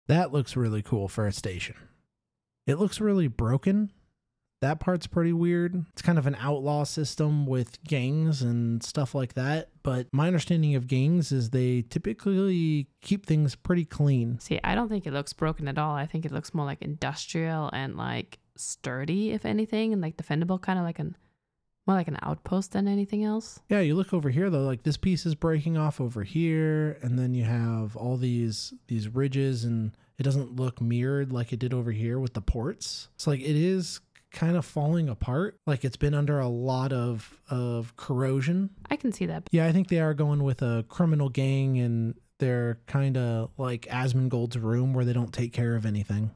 That looks really cool for a station. It looks really broken. That part's pretty weird. It's kind of an outlaw system with gangs and stuff like that. But my understanding of gangs is they typically keep things pretty clean. See, I don't think it looks broken at all. I think it looks more like industrial and like sturdy, if anything, and like defendable, kind of like more like an outpost than anything else. Yeah, you look over here though, like this piece is breaking off over here, and then you have all these ridges, and it doesn't look mirrored like it did over here with the ports. It's like it is kind of falling apart, like it's been under a lot of corrosion. I can see that. Yeah, I think they are going with a criminal gang, and they're kind of like Asmongold's room where they don't take care of anything.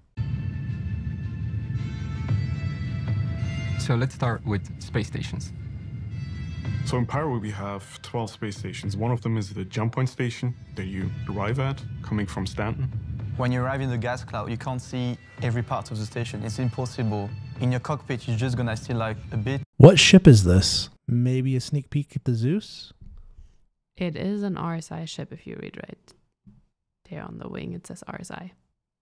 So let's start with space stations. So in Pyro we have 12 space stations. One of them is the jump point station that you arrive at coming from Stanton. When you arrive in the gas cloud, you can't see every part of the station. It's impossible. In your cockpit, you're just gonna see like a bit. What ship is this? Maybe a sneak peek at the Zeus? It is an RSI ship if you read right. There on the wing it says RSI.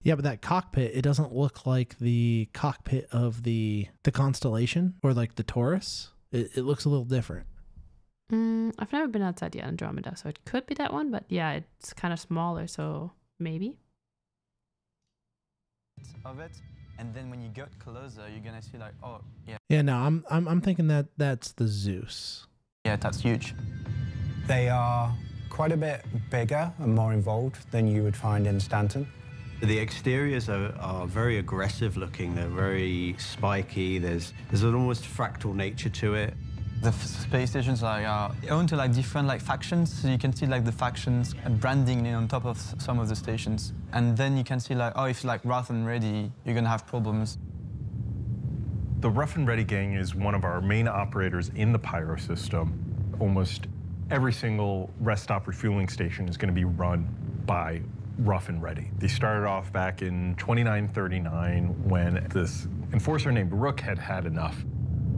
Yeah, but that cockpit, it doesn't look like the cockpit of the Constellation or like the Taurus. It looks a little different. I've never been outside the Andromeda, so it could be that one, but yeah, it's kind of smaller, so maybe. Of it, and then when you get closer, you're gonna see like, oh yeah. Yeah, no, I'm thinking that that's the Zeus. Yeah, that's huge. They are quite a bit bigger and more involved than you would find in Stanton. The exteriors are very aggressive looking. They're very spiky. There's an almost fractal nature to it. The space stations are owned to like different like factions, so you can see like the factions and branding on top of some of the stations, and then you can see like, oh, if like rough and ready, you're gonna have problems. The Rough and Ready gang is one of our main operators in the Pyro system. Almost every single rest stop refueling station is going to be run by Rough and Ready. They started off back in 2939 when this enforcer named Rook had enough.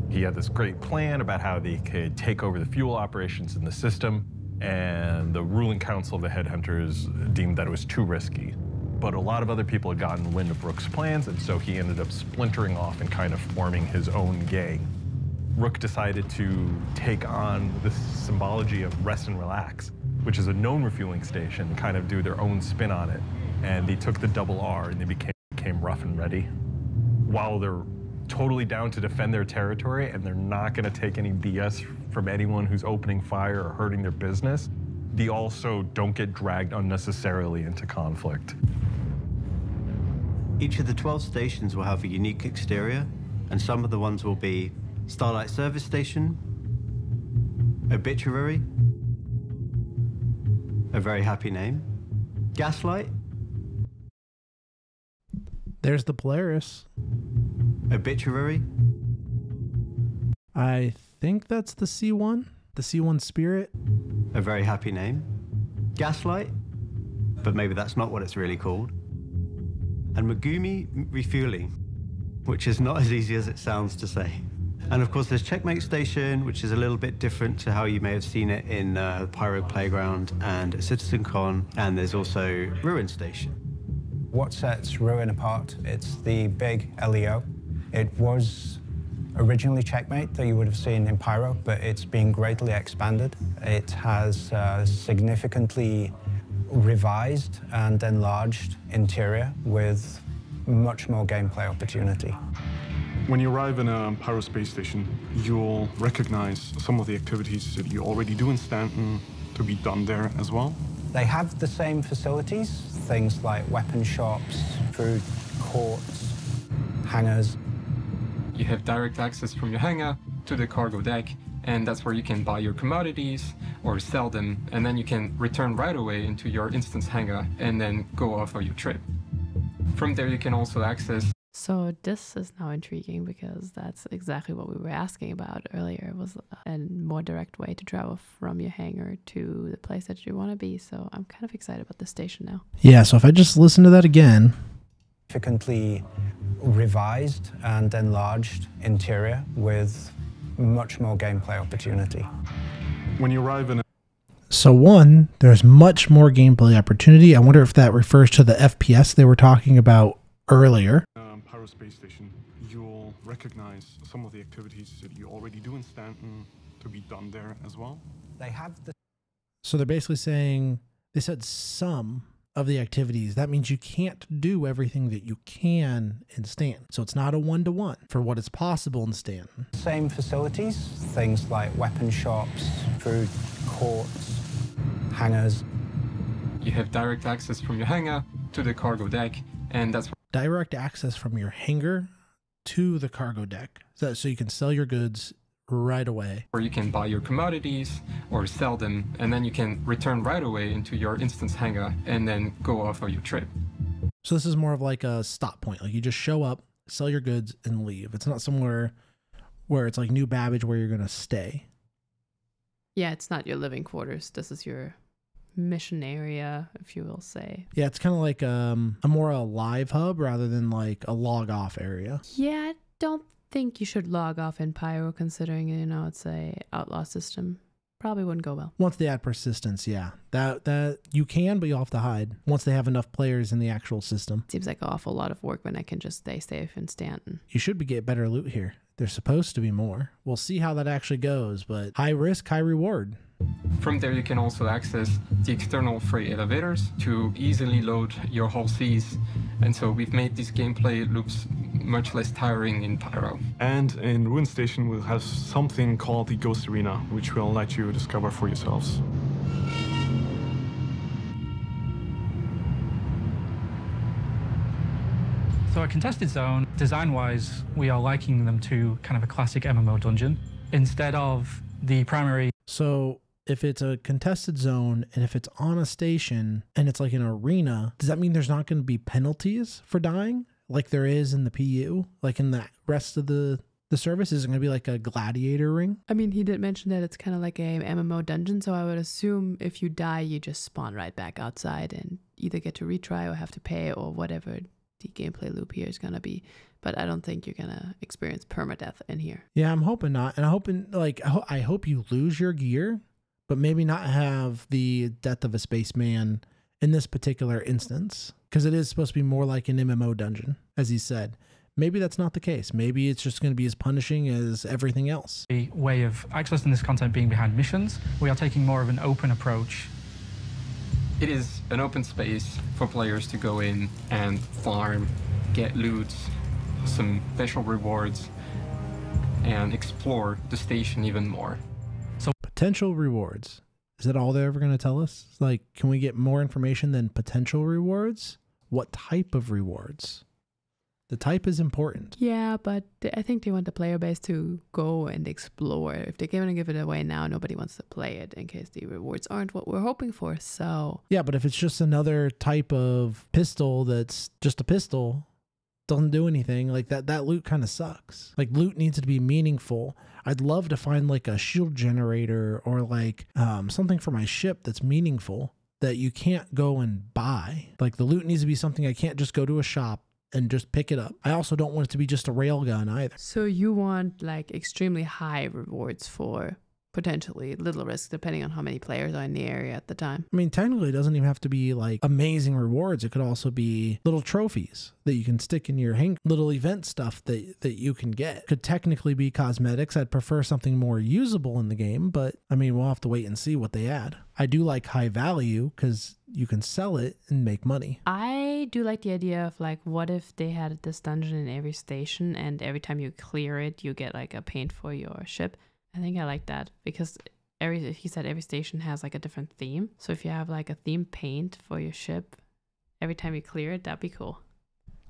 He had this great plan about how they could take over the fuel operations in the system, and the ruling council of the headhunters deemed that it was too risky. But a lot of other people had gotten wind of Rook's plans, and so he ended up splintering off and kind of forming his own gang. Rook decided to take on this symbology of rest and relax, which is a known refueling station, and kind of do their own spin on it. And they took the double R and they became Rough and Ready. While they're totally down to defend their territory and they're not going to take any BS from anyone who's opening fire or hurting their business, they also don't get dragged unnecessarily into conflict. Each of the 12 stations will have a unique exterior, and some of the ones will be Starlight Service Station, Obituary, a very happy name, Gaslight, There's the Polaris. Obituary. I think that's the C1, the C1 Spirit. A very happy name, Gaslight, but maybe that's not what it's really called, and Megumi Refueling, which is not as easy as it sounds to say. And of course there's Checkmate Station, which is a little bit different to how you may have seen it in Pyro Playground and CitizenCon, and there's also Ruin Station. What sets Ruin apart? It's the big LEO. It was originally Checkmate that you would have seen in Pyro, but it's been greatly expanded. It has significantly revised and enlarged interior with much more gameplay opportunity. When you arrive in a Pyro space station, you'll recognize some of the activities that you already do in Stanton to be done there as well. They have the same facilities, things like weapon shops, food courts, hangars. You have direct access from your hangar to the cargo deck, and that's where you can buy your commodities or sell them, and then you can return right away into your instance hangar and then go off on your trip. From there you can also access. So this is now intriguing because that's exactly what we were asking about earlier, was a more direct way to travel from your hangar to the place that you want to be. So I'm kind of excited about the station now. Yeah, so if I just listen to that again. Significantly revised and enlarged interior with much more gameplay opportunity. When you arrive in a... So one, there's much more gameplay opportunity. I wonder if that refers to the FPS they were talking about earlier. Pyro Space Station, you'll recognize some of the activities that you already do in Stanton to be done there as well. They have the So they're basically saying, they said some of the activities. That means you can't do everything that you can in Stanton. So it's not a one-to-one for what is possible in Stanton. same facilities, things like weapon shops, food courts, hangars. You have direct access from your hangar to the cargo deck, and that's Direct access from your hangar to the cargo deck. So you can sell your goods right away. where you can buy your commodities or sell them, and then you can return right away into your instance hangar and then go off on your trip. So this is more of like a stop point. Like you just show up, sell your goods, and leave. It's not somewhere where it's like New Babbage where you're going to stay. Yeah, it's not your living quarters. This is your mission area, if you will say. Yeah, it's kind of like a more a live hub rather than like a log off area. Yeah, I don't think you should log off in Pyro, considering, you know, it's a outlaw system. Probably wouldn't go well. Once they add persistence, yeah. That you can, but you'll have to hide once they have enough players in the actual system. Seems like an awful lot of work when I can just stay safe in Stanton. You should get better loot here. There's supposed to be more. We'll see how that actually goes, but high risk, high reward. From there, you can also access the external freight elevators to easily load your hull Cs. And so we've made these gameplay loops much less tiring in Pyro. And in Ruin Station, we'll have something called the Ghost Arena, which we'll let you discover for yourselves. So a contested zone, design-wise, we are likening them to kind of a classic MMO dungeon instead of the primary. So if it's a contested zone and if it's on a station and it's like an arena, does that mean there's not going to be penalties for dying like there is in the PU? Like in the rest of the service? Is it going to be like a gladiator ring? I mean, he did mention that it's kind of like a MMO dungeon, so I would assume if you die, you just spawn right back outside and either get to retry or have to pay or whatever the gameplay loop here is going to be. But I don't think you're going to experience permadeath in here. Yeah, I'm hoping not. And I'm hoping, like, I hope you lose your gear, but maybe not have the death of a spaceman in this particular instance, because it is supposed to be more like an MMO dungeon, as he said. Maybe that's not the case. Maybe it's just going to be as punishing as everything else. The way of accessing this content being behind missions, we are taking more of an open approach. It is an open space for players to go in and farm, get loot, some special rewards, and explore the station even more. So potential rewards. Is that all they're ever going to tell us? Like, can we get more information than potential rewards? What type of rewards? The type is important. Yeah, but I think they want the player base to go and explore. If they're going to give it away now, nobody wants to play it in case the rewards aren't what we're hoping for. So Yeah, but if it's just another type of pistol that's just a pistol, doesn't do anything, like that loot kind of sucks. Like loot needs to be meaningful. I'd love to find like a shield generator or like something for my ship that's meaningful that you can't go and buy. Like the loot needs to be something I can't just go to a shop and just pick it up. I also don't want it to be just a railgun either. So you want like extremely high rewards for potentially little risk, depending on how many players are in the area at the time. I mean, technically, it doesn't even have to be like amazing rewards. It could also be little trophies that you can stick in your little event stuff that you can get. Could technically be cosmetics. I'd prefer something more usable in the game, but I mean, we'll have to wait and see what they add. I do like high value because you can sell it and make money. I do like the idea of like, what if they had this dungeon in every station and every time you clear it, you get like a paint for your ship. I think I like that because he said every station has like a different theme. So if you have like a theme paint for your ship, every time you clear it, that'd be cool.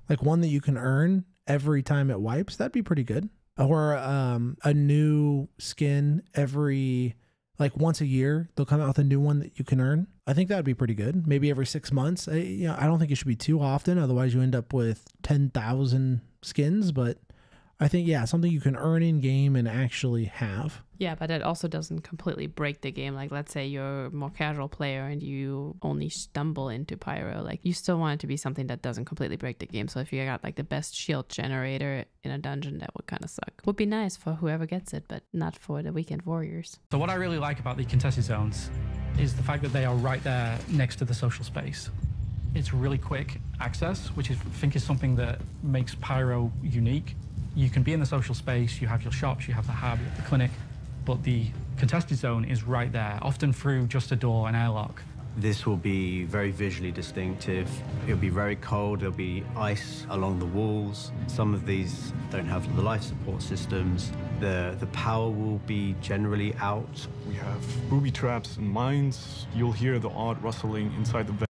Like one that you can earn every time it wipes, that'd be pretty good. Or a new skin every, like once a year, they'll come out with a new one that you can earn. I think that'd be pretty good. Maybe every 6 months. I don't think it should be too often. Otherwise you end up with 10,000 skins, but I think, yeah, something you can earn in game and actually have. Yeah, but it also doesn't completely break the game. Like, let's say you're a more casual player and you only stumble into Pyro. Like, you still want it to be something that doesn't completely break the game. So if you got like the best shield generator in a dungeon, that would kind of suck. Would be nice for whoever gets it, but not for the weekend warriors. So what I really like about the contested zones is the fact that they are right there next to the social space. It's really quick access, which I think is something that makes Pyro unique. You can be in the social space, you have your shops, you have the hub, you have the clinic, but the contested zone is right there, often through just a door, an airlock. This will be very visually distinctive. It'll be very cold, there'll be ice along the walls. Some of these don't have the life support systems. The power will be generally out. We have booby traps and mines. You'll hear the odd rustling inside the vent.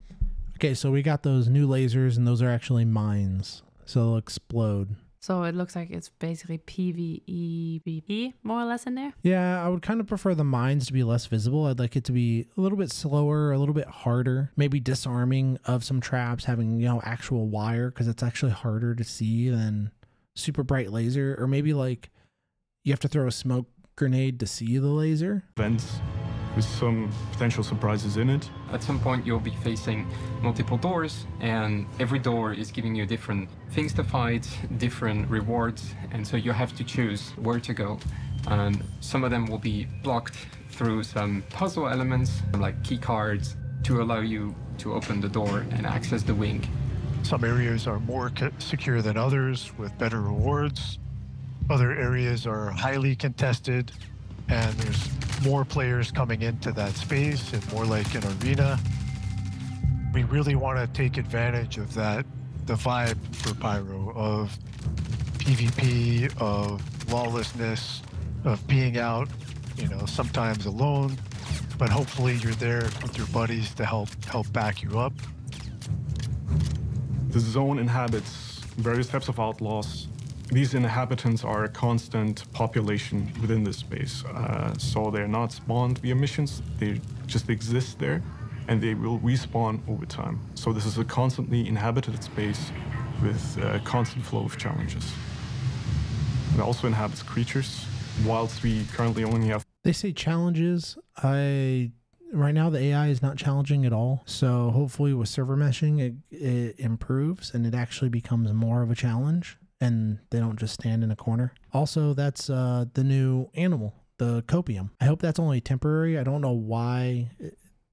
Okay, so we got those new lasers, and those are actually mines, so they'll explode. So it looks like it's basically PvE more or less in there. Yeah, I would kind of prefer the mines to be less visible. I'd like it to be a little bit slower, a little bit harder. Maybe disarming of some traps, having, you know, actual wire, because it's actually harder to see than super bright laser. Or maybe like you have to throw a smoke grenade to see the laser. Vents with some potential surprises in it. At some point, you'll be facing multiple doors, and every door is giving you different things to fight, different rewards, and so you have to choose where to go. And some of them will be blocked through some puzzle elements, like key cards, to allow you to open the door and access the wing. Some areas are more secure than others with better rewards. Other areas are highly contested, and there's more players coming into that space and more like an arena. We really want to take advantage of that, the vibe for Pyro of PvP, of lawlessness, of being out, you know, sometimes alone, but hopefully you're there with your buddies to help back you up. The zone inhabits various types of outlaws. These inhabitants are a constant population within this space. So they're not spawned via missions, they just exist there, and they will respawn over time. So this is a constantly inhabited space with a constant flow of challenges. It also inhabits creatures, whilst we currently only have... They say challenges. Right now, the AI is not challenging at all. So hopefully with server meshing, it improves and it actually becomes more of a challenge, and they don't just stand in a corner. Also, that's the new animal, the copium. I hope that's only temporary. I don't know why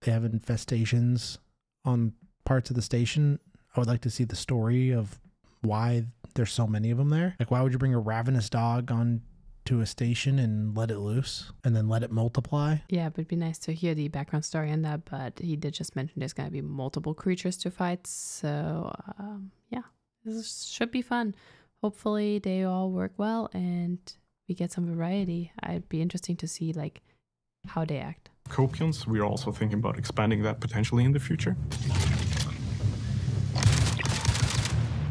they have infestations on parts of the station. I would like to see the story of why there's so many of them there. Like, why would you bring a ravenous dog on to a station and let it loose and then let it multiply? Yeah, it would be nice to hear the background story on that, but he did just mention there's going to be multiple creatures to fight. So, yeah, this should be fun. Hopefully they all work well and we get some variety. It'd be interesting to see like how they act. Copions, we're also thinking about expanding that potentially in the future.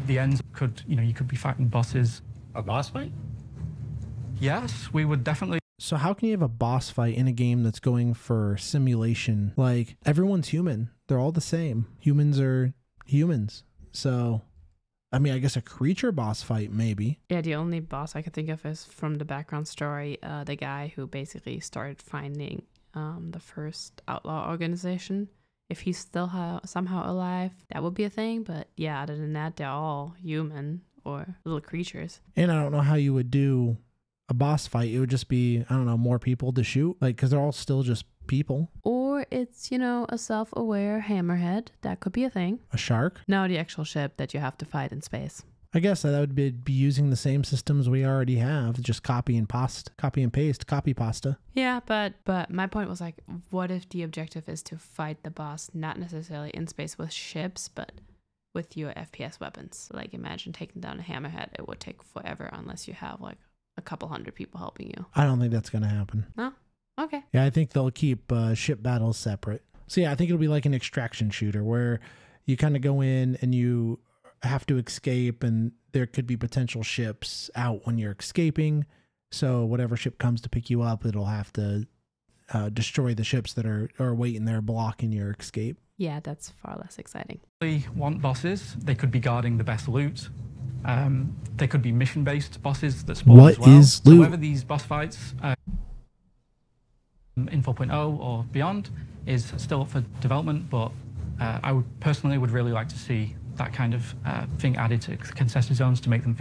The ends could, you could be fighting bosses. A boss fight? Yes, we would definitely. So how can you have a boss fight in a game that's going for simulation? Like, everyone's human. They're all the same. Humans are humans. So, I mean, I guess a creature boss fight, maybe. Yeah, the only boss I could think of is from the background story, the guy who basically started finding the first outlaw organization. If he's still somehow alive, that would be a thing. But yeah, other than that, they're all human or little creatures. And I don't know how you would do a boss fight. It would just be, I don't know, more people to shoot, like, because they're all still just people. Or it's, a self-aware hammerhead. That could be a thing. A shark? No, the actual ship that you have to fight in space. I guess that would be using the same systems we already have, just copy and paste, copy pasta. Yeah, but my point was like, what if the objective is to fight the boss, not necessarily in space with ships, but with your FPS weapons? Like, imagine taking down a hammerhead. It would take forever unless you have like a couple hundred people helping you. I don't think that's going to happen. No? Okay. Yeah, I think they'll keep ship battles separate. So yeah, I think it'll be like an extraction shooter where you kind of go in and you have to escape, and there could be potential ships out when you're escaping. So whatever ship comes to pick you up, it'll have to destroy the ships that are waiting there blocking your escape. Yeah, that's far less exciting. They want bosses. They could be guarding the best loot. They could be mission-based bosses that spawn as well. What is loot? However, these boss fights in 4.0 or beyond is still up for development, but I would personally really like to see that kind of thing added to contested zones to make them